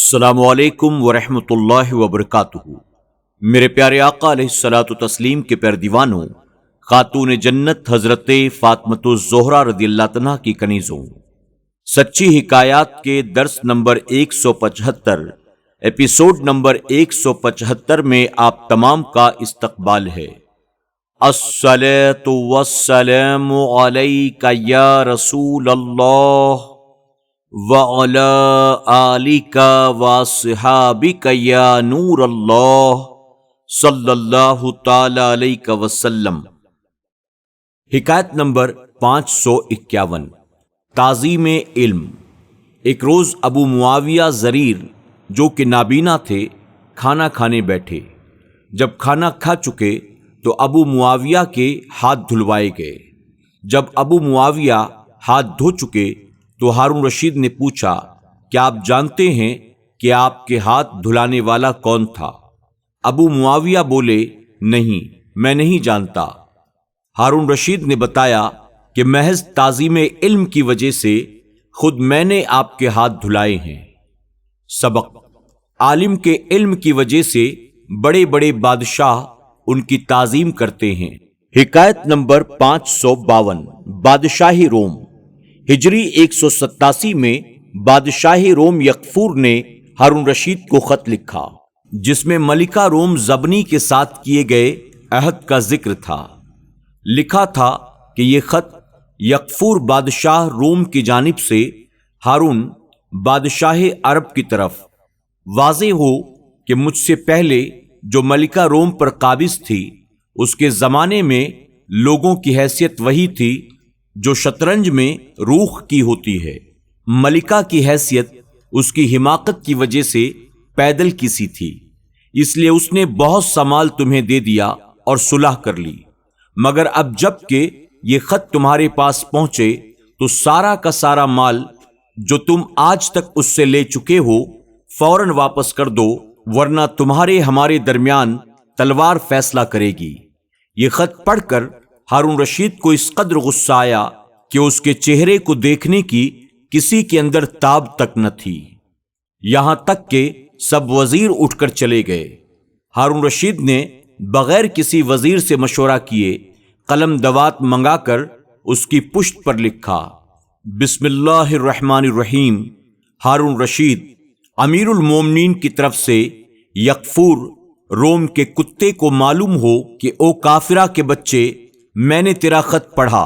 السلام علیکم ورحمۃ اللہ وبرکاتہ۔ میرے پیارے آقا علیہ الصلوۃ والتسلیم کے پیردیوانوں، خاتون جنت حضرت فاطمۃ الزہرا رضی اللہ عنہا کی کنیزوں، سچی حکایات کے درس نمبر 175 ایپیسوڈ نمبر 175 میں آپ تمام کا استقبال ہے۔ الصلاۃ والسلام علیک یا رسول اللہ وَعَلَىٰ آلِكَ وَصِحَابِكَ یا نور اللہ صلی اللہ تعالی علیہ وسلم۔ حکایت نمبر 551، تعظیم علم۔ ایک روز ابو معاویہ ضریر جو کہ نابینا تھے کھانا کھانے بیٹھے۔ جب کھانا کھا چکے تو ابو معاویہ کے ہاتھ دھلوائے گئے۔ جب ابو معاویہ ہاتھ دھو چکے تو ہارون رشید نے پوچھا، کیا آپ جانتے ہیں کہ آپ کے ہاتھ دھلانے والا کون تھا؟ ابو معاویہ بولے، نہیں، میں نہیں جانتا۔ ہارون رشید نے بتایا کہ محض تعظیم علم کی وجہ سے خود میں نے آپ کے ہاتھ دھلائے ہیں۔ سبق: عالم کے علم کی وجہ سے بڑے بڑے بادشاہ ان کی تعظیم کرتے ہیں۔ حکایت نمبر 552، بادشاہی روم۔ ہجری 187 میں بادشاہ روم یکفور نے ہارون رشید کو خط لکھا جس میں ملکہ روم زبنی کے ساتھ کیے گئے عہد کا ذکر تھا۔ لکھا تھا کہ یہ خط یکفور بادشاہ روم کی جانب سے ہارون بادشاہ عرب کی طرف، واضح ہو کہ مجھ سے پہلے جو ملکہ روم پر قابض تھی اس کے زمانے میں لوگوں کی حیثیت وہی تھی جو شطرنج میں روخ کی ہوتی ہے۔ ملکہ کی حیثیت اس کی حماقت کی وجہ سے پیدل کی سی تھی، اس لیے اس نے بہت سا مال تمہیں دے دیا اور صلح کر لی، مگر اب جب کہ یہ خط تمہارے پاس پہنچے تو سارا کا سارا مال جو تم آج تک اس سے لے چکے ہو فوراً واپس کر دو، ورنہ تمہارے ہمارے درمیان تلوار فیصلہ کرے گی۔ یہ خط پڑھ کر ہارون رشید کو اس قدر غصہ آیا کہ اس کے چہرے کو دیکھنے کی کسی کے اندر تاب تک نہ تھی، یہاں تک کہ سب وزیر اٹھ کر چلے گئے۔ ہارون رشید نے بغیر کسی وزیر سے مشورہ کیے قلم دوات منگا کر اس کی پشت پر لکھا، بسم اللہ الرحمن الرحیم، ہارون رشید، امیر المومنین کی طرف سے یکفور روم کے کتے کو معلوم ہو کہ او کافرہ کے بچے، میں نے تیرا خط پڑھا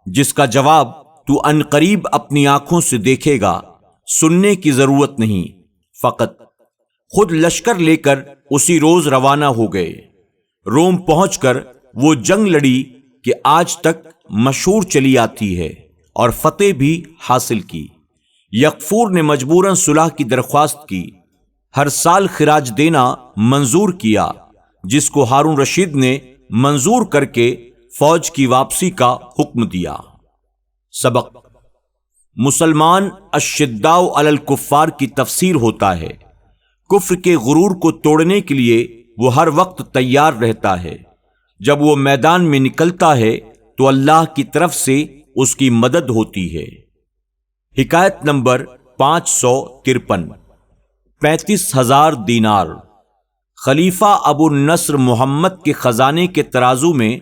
جس کا جواب تو ان قریب اپنی آنکھوں سے دیکھے گا، سننے کی ضرورت نہیں۔ فقط خود لشکر لے کر اسی روز روانہ ہو گئے۔ روم پہنچ کر وہ جنگ لڑی کہ آج تک مشہور چلی آتی ہے اور فتح بھی حاصل کی۔ یکفور نے مجبوراً صلح کی درخواست کی، ہر سال خراج دینا منظور کیا، جس کو ہارون رشید نے منظور کر کے فوج کی واپسی کا حکم دیا۔ سبق: مسلمان الشداء علی الکفار کی تفسیر ہوتا ہے۔ کفر کے غرور کو توڑنے کے لیے وہ ہر وقت تیار رہتا ہے۔ جب وہ میدان میں نکلتا ہے تو اللہ کی طرف سے اس کی مدد ہوتی ہے۔ حکایت نمبر 553، 35,000 دینار۔ خلیفہ ابو النصر محمد کے خزانے کے ترازو میں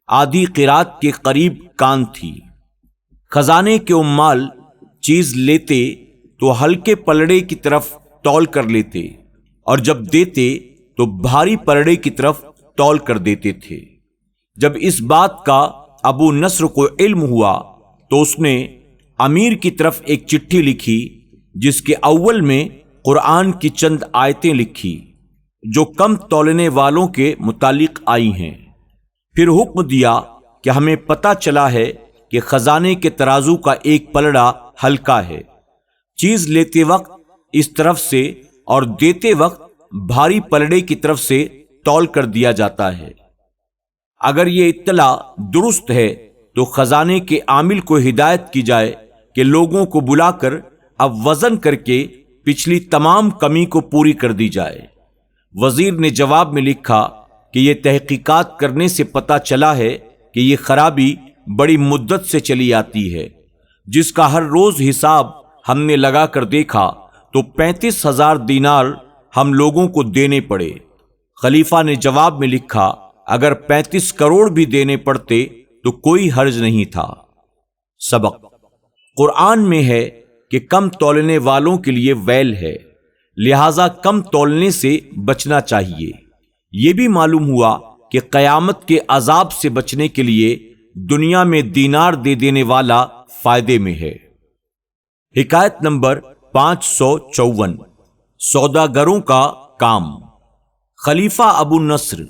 آدھی قرات کے قریب کان تھی۔ خزانے کے عمال چیز لیتے تو ہلکے پلڑے کی طرف تول کر لیتے اور جب دیتے تو بھاری پلڑے کی طرف تول کر دیتے تھے۔ جب اس بات کا ابو نصر کو علم ہوا تو اس نے امیر کی طرف ایک چٹھی لکھی جس کے اول میں قرآن کی چند آیتیں لکھی جو کم تولنے والوں کے متعلق آئی ہیں۔ پھر حکم دیا کہ ہمیں پتہ چلا ہے کہ خزانے کے ترازو کا ایک پلڑا ہلکا ہے، چیز لیتے وقت اس طرف سے اور دیتے وقت بھاری پلڑے کی طرف سے تول کر دیا جاتا ہے۔ اگر یہ اطلاع درست ہے تو خزانے کے عامل کو ہدایت کی جائے کہ لوگوں کو بلا کر اب وزن کر کے پچھلی تمام کمی کو پوری کر دی جائے۔ وزیر نے جواب میں لکھا کہ یہ تحقیقات کرنے سے پتہ چلا ہے کہ یہ خرابی بڑی مدت سے چلی آتی ہے، جس کا ہر روز حساب ہم نے لگا کر دیکھا تو 35,000 دینار ہم لوگوں کو دینے پڑے۔ خلیفہ نے جواب میں لکھا اگر 35 کروڑ بھی دینے پڑتے تو کوئی حرج نہیں تھا۔ سبق: قرآن میں ہے کہ کم تولنے والوں کے لیے ویل ہے، لہذا کم تولنے سے بچنا چاہیے۔ یہ بھی معلوم ہوا کہ قیامت کے عذاب سے بچنے کے لیے دنیا میں دینار دے دینے والا فائدے میں ہے۔ حکایت نمبر 554 سوداگروں کا کام۔ خلیفہ ابو نصر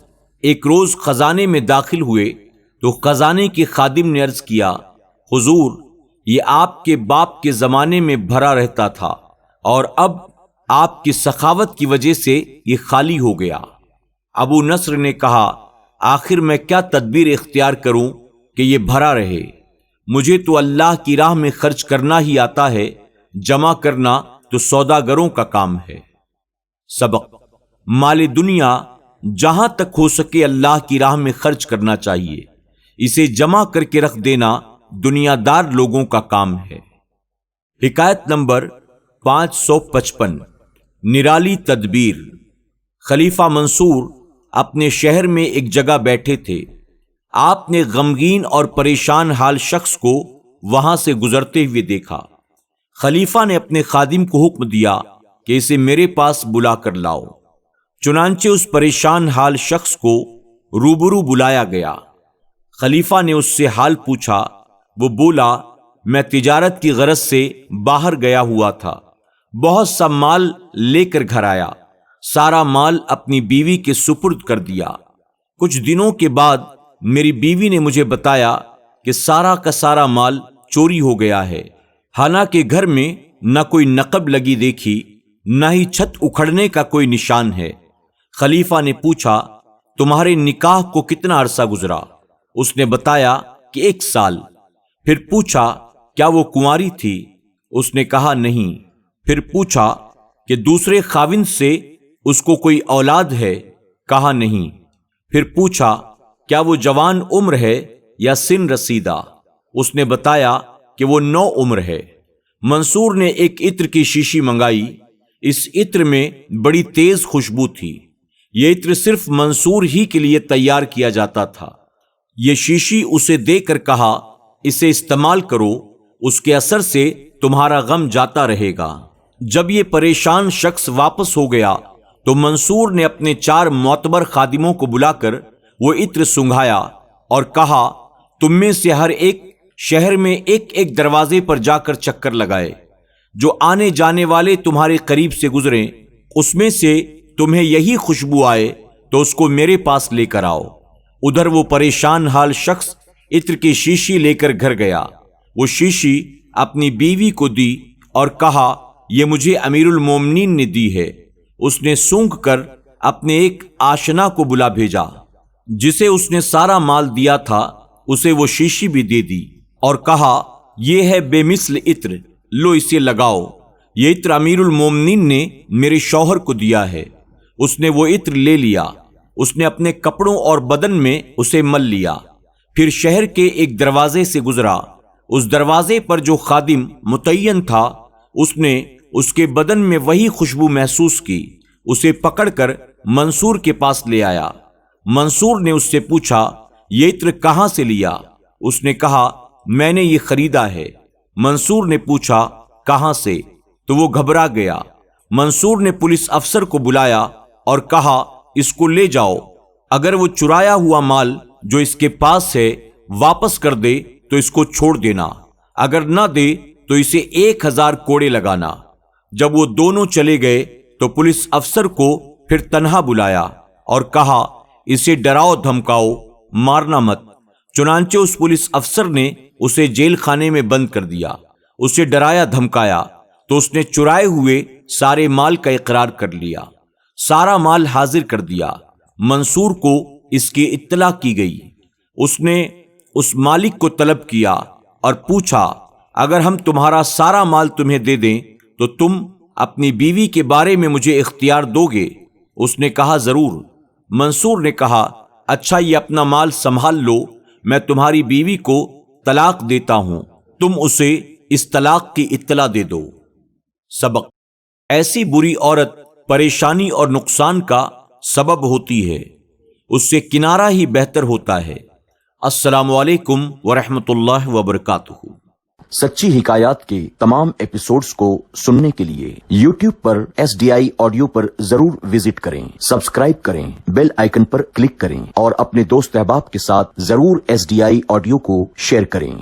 ایک روز خزانے میں داخل ہوئے تو خزانے کے خادم نے عرض کیا، حضور، یہ آپ کے باپ کے زمانے میں بھرا رہتا تھا اور اب آپ کی سخاوت کی وجہ سے یہ خالی ہو گیا۔ ابو نصر نے کہا، آخر میں کیا تدبیر اختیار کروں کہ یہ بھرا رہے؟ مجھے تو اللہ کی راہ میں خرچ کرنا ہی آتا ہے، جمع کرنا تو سوداگروں کا کام ہے۔ سبق: مال دنیا جہاں تک ہو سکے اللہ کی راہ میں خرچ کرنا چاہیے، اسے جمع کر کے رکھ دینا دنیا دار لوگوں کا کام ہے۔ حکایت نمبر 555 نرالی تدبیر۔ خلیفہ منصور اپنے شہر میں ایک جگہ بیٹھے تھے۔ آپ نے غمگین اور پریشان حال شخص کو وہاں سے گزرتے ہوئے دیکھا۔ خلیفہ نے اپنے خادم کو حکم دیا کہ اسے میرے پاس بلا کر لاؤ۔ چنانچہ اس پریشان حال شخص کو روبرو بلایا گیا۔ خلیفہ نے اس سے حال پوچھا۔ وہ بولا، میں تجارت کی غرض سے باہر گیا ہوا تھا، بہت سا مال لے کر گھر آیا، سارا مال اپنی بیوی کے سپرد کر دیا۔ کچھ دنوں کے بعد میری بیوی نے مجھے بتایا کہ سارا کا سارا مال چوری ہو گیا ہے، حالانکہ گھر میں نہ کوئی نقب لگی دیکھی، نہ ہی چھت اکھڑنے کا کوئی نشان ہے۔ خلیفہ نے پوچھا، تمہارے نکاح کو کتنا عرصہ گزرا؟ اس نے بتایا کہ 1 سال۔ پھر پوچھا، کیا وہ کنواری تھی؟ اس نے کہا نہیں۔ پھر پوچھا کہ دوسرے خاوند سے اس کو کوئی اولاد ہے؟ کہا نہیں۔ پھر پوچھا، کیا وہ جوان عمر ہے یا سن رسیدہ؟ اس نے بتایا کہ وہ 9 عمر ہے۔ منصور نے ایک عطر کی شیشی منگائی۔ اس عطر میں بڑی تیز خوشبو تھی۔ یہ عطر صرف منصور ہی کے لیے تیار کیا جاتا تھا۔ یہ شیشی اسے دے کر کہا، اسے استعمال کرو، اس کے اثر سے تمہارا غم جاتا رہے گا۔ جب یہ پریشان شخص واپس ہو گیا تو منصور نے اپنے 4 معتبر خادموں کو بلا کر وہ عطر سنگھایا اور کہا، تم میں سے ہر ایک شہر میں ایک دروازے پر جا کر چکر لگائے، جو آنے جانے والے تمہارے قریب سے گزریں، اس میں سے تمہیں یہی خوشبو آئے تو اس کو میرے پاس لے کر آؤ۔ ادھر وہ پریشان حال شخص عطر کی شیشی لے کر گھر گیا۔ وہ شیشی اپنی بیوی کو دی اور کہا، یہ مجھے امیر المومنین نے دی ہے۔ اس نے سونگھ کر اپنے ایک آشنا کو بلا بھیجا، جسے اس نے سارا مال دیا تھا، اسے وہ شیشی بھی دے دی اور کہا، یہ ہے بے مثل عطر، لو اسے لگاؤ۔ یہ عطر امیر المومنین نے میرے شوہر کو دیا ہے۔ اس نے وہ عطر لے لیا، اس نے اپنے کپڑوں اور بدن میں اسے مل لیا، پھر شہر کے ایک دروازے سے گزرا۔ اس دروازے پر جو خادم متعین تھا، اس نے اس کے بدن میں وہی خوشبو محسوس کی، اسے پکڑ کر منصور کے پاس لے آیا۔ منصور نے اس سے پوچھا، یہ عطر کہاں سے لیا؟ اس نے کہا، میں نے یہ خریدا ہے۔ منصور نے پوچھا، کہاں سے؟ تو وہ گھبرا گیا۔ منصور نے پولیس افسر کو بلایا اور کہا، اس کو لے جاؤ، اگر وہ چرایا ہوا مال جو اس کے پاس ہے واپس کر دے تو اس کو چھوڑ دینا، اگر نہ دے تو اسے 1000 کوڑے لگانا۔ جب وہ دونوں چلے گئے تو پولیس افسر کو پھر تنہا بلایا اور کہا، اسے ڈراؤ دھمکاؤ، مارنا مت۔ چنانچہ اس پولیس افسر نے اسے جیل خانے میں بند کر دیا۔ اسے ڈرایا دھمکایا تو اس نے چرائے ہوئے سارے مال کا اقرار کر لیا، سارا مال حاضر کر دیا۔ منصور کو اس کی اطلاع کی گئی۔ اس نے اس مالک کو طلب کیا اور پوچھا، اگر ہم تمہارا سارا مال تمہیں دے دیں تو تم اپنی بیوی کے بارے میں مجھے اختیار دو گے؟ اس نے کہا، ضرور۔ منصور نے کہا، اچھا، یہ اپنا مال سنبھال لو، میں تمہاری بیوی کو طلاق دیتا ہوں، تم اسے اس طلاق کی اطلاع دے دو۔ سبق: ایسی بری عورت پریشانی اور نقصان کا سبب ہوتی ہے، اس سے کنارہ ہی بہتر ہوتا ہے۔ السلام علیکم ورحمۃ اللہ وبرکاتہ۔ سچی حکایات کے تمام ایپیسوڈز کو سننے کے لیے YouTube پر SDI آڈیو پر ضرور وزٹ کریں، سبسکرائب کریں، بیل آئیکن پر کلک کریں اور اپنے دوست احباب کے ساتھ ضرور SDI آڈیو کو شیئر کریں۔